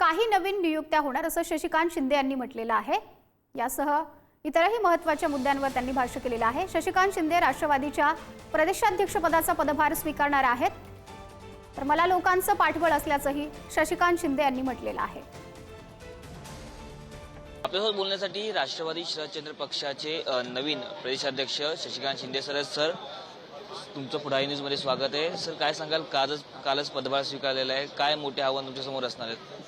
काही नवीन नियुक्त्या होणार असं शशिकांत शिंदे यांनी म्हटलेलं आहे। यासह इतरही महत्त्वाच्या मुद्द्यांवर त्यांनी भाष्य केलेलं आहे। शशिकांत शिंदे राष्ट्रवादीच्या प्रदेशाध्यक्षपदाचा पदभार स्वीकारणार आहेत, तर मला लोकांचं पाठबळ असल्याचंही शशिकांत शिंदे यांनी म्हटलेलं आहे। आपल्यासोबत बोलण्यासाठी राष्ट्रवादी शरदचंद्र पक्षाचे नवीन प्रदेशाध्यक्ष शशिकांत शिंदे सर तुमचं पुढारी न्यूजमध्ये स्वागत आहे। सर, काय सांगाल? कालच पदभार स्वीकारलेला आहे, काय मोठे आव्हान तुमच्या समोर असणार आहेत?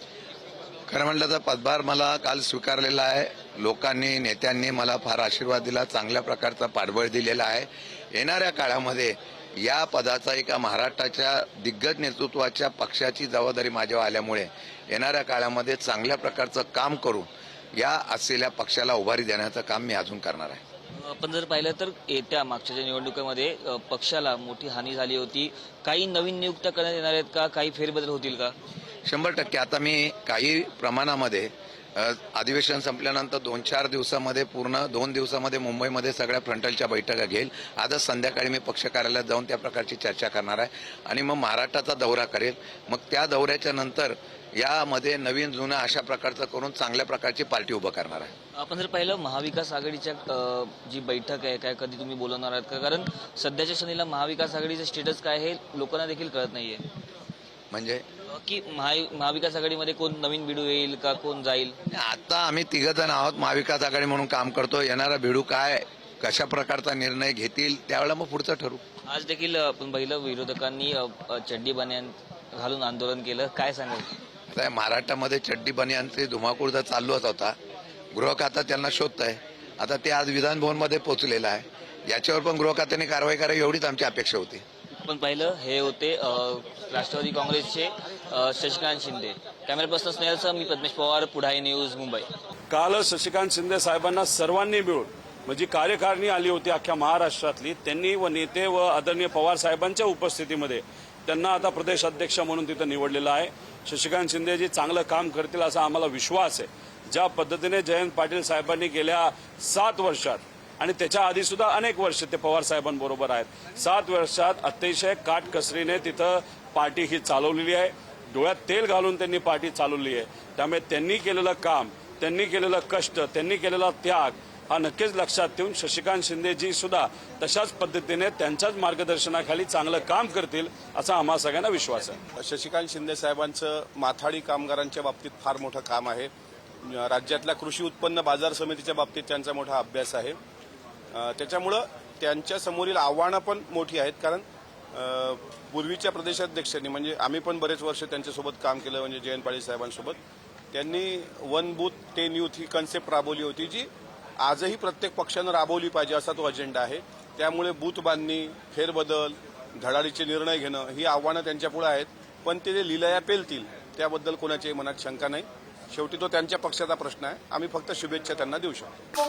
खरं म्हटलं तर पदभार मला काल स्वीकारलेला आहे। लोकांनी, नेत्यांनी मला फार आशीर्वाद दिला, चांगल्या प्रकारचा पाठबळ दिलेला आहे। येणाऱ्या काळामध्ये या पदाचा एका महाराष्ट्राच्या दिग्गज नेतृत्वाच्या पक्षाची जबाबदारी माझ्यावर आल्यामुळे येणाऱ्या काळामध्ये चांगल्या प्रकारचं काम करून या असलेल्या पक्षाला उभारी देण्याचं काम मी अजून करणार आहे। आपण जर पाहिलं तर येत्या मागच्या निवडणुकीमध्ये पक्षाला मोठी हानी झाली होती, काही नवीन नियुक्त्या करण्यात येणार आहेत का? काही फेरबदल होतील का? 100% आता मी काही प्रमाणामध्ये अधिवेशन संपल्यानंतर 2-4 दिवसामध्ये पूर्ण 2 दिवसामध्ये मुंबईमध्ये सगळ्या फ्रंटलच्या बैठका घेईल। आजच संध्याकाळी मी पक्ष कार्यालयात जाऊन त्या प्रकारची चर्चा करणार आहे आणि मग महाराष्ट्राचा दौरा करेल। मग त्या दौऱ्याच्या नंतर यामध्ये नवीन जुनं अशा प्रकारचं करून चांगल्या प्रकारची पार्टी उभं करणार आहे। आपण जर पाहिलं महाविकास आघाडीच्या जी बैठक आहे, काय कधी तुम्ही बोलवणार आहात का? कारण सध्याच्या क्षणीला महाविकास आघाडीचं स्टेटस काय हे लोकांना देखील कळत नाहीये। म्हणजे की महाविकास आघाडीमध्ये कोण नवीन बिडू येईल का, कोण जाईल? आता आम्ही 3 जण आहोत, महाविकास आघाडी म्हणून काम करतो। येणारा भिडू काय, कशा प्रकारचा निर्णय घेतील त्यावेळेला मग पुढचं ठरू। आज देखील आपण पाहिलं विरोधकांनी चड्डी बनियान घालून आंदोलन केलं, काय सांगाल? आता महाराष्ट्रामध्ये चड्डी बनियानचे धुमाकूळ तर चालूच होता, गृह खातं त्यांना शोधत आहे। आता ते आज विधान भवनमध्ये पोहोचलेलं आहे, याच्यावर पण गृह खात्याने कारवाई करावी एवढीच आमची अपेक्षा होती। आपण पाहिलं हे होते राष्ट्रवादी काँग्रेसचे शशिकांत शिंदे। कॅमेरा पर्सन स्नेहलसह मी पद्मेश पवार, पुढारी न्यूज, मुंबई। काल शशिकांत शिंदे साहेबांना सर्वांनी मिळून म्हणजे कार्यकारिणी आली होती अख्ख्या महाराष्ट्रातली, त्यांनी व नेते व आदरणीय पवार साहेबांच्या उपस्थितीमध्ये त्यांना आता प्रदेश अध्यक्ष म्हणून तिथं निवडलेलं आहे। शशिकांत शिंदेजी चांगलं काम करतील असा आम्हाला विश्वास आहे। ज्या पद्धतीने जयंत पाटील साहेबांनी गेल्या 7 वर्षात आणि त्याच्या आधी सुद्धा अनेक वर्ष ते पवार साहेबांबरोबर आहेत, 7 वर्षात अतिशय काटकसरीने तिथं पार्टी ही चालवलेली आहे। डोळ्यात तेल घालून त्यांनी पार्टी चालवली आहे। त्यामुळे त्यांनी केलेलं काम, त्यांनी केलेलं कष्ट, त्यांनी केलेला त्याग हा नक्कीच लक्षात ठेवून शशिकांत शिंदेजी सुद्धा तशाच पद्धतीने त्यांच्याच मार्गदर्शनाखाली चांगलं काम करतील असा आम्हा सगळ्यांना विश्वास आहे। शशिकांत शिंदे साहेबांचं माथाडी कामगारांच्या बाबतीत फार मोठं काम आहे। राज्यातल्या कृषी उत्पन्न बाजार समितीच्या बाबतीत त्यांचा मोठा अभ्यास आहे। त्याच्यामुळं त्यांच्या समोरील आव्हानं पण मोठी आहेत, कारण पूर्वीच्या प्रदेशाध्यक्षांनी म्हणजे आम्ही पण बरेच वर्ष त्यांच्यासोबत काम केलं, म्हणजे जयंत पाटील साहेबांसोबत त्यांनी 1 बूथ 10 यूथ ही कन्सेप्ट राबवली होती, जी आजही प्रत्येक पक्षानं राबवली पाहिजे असा तो अजेंडा आहे। त्यामुळे बूथ बांधणी, फेरबदल, धडाडीचे निर्णय घेणं ही आव्हानं त्यांच्यापुढे आहेत, पण ते लिलाया पेलतील त्याबद्दल कोणाच्याही मनात शंका नाही। शेवटी तो त्यांच्या पक्षाचा प्रश्न आहे, आम्ही फक्त शुभेच्छा त्यांना देऊ शकतो।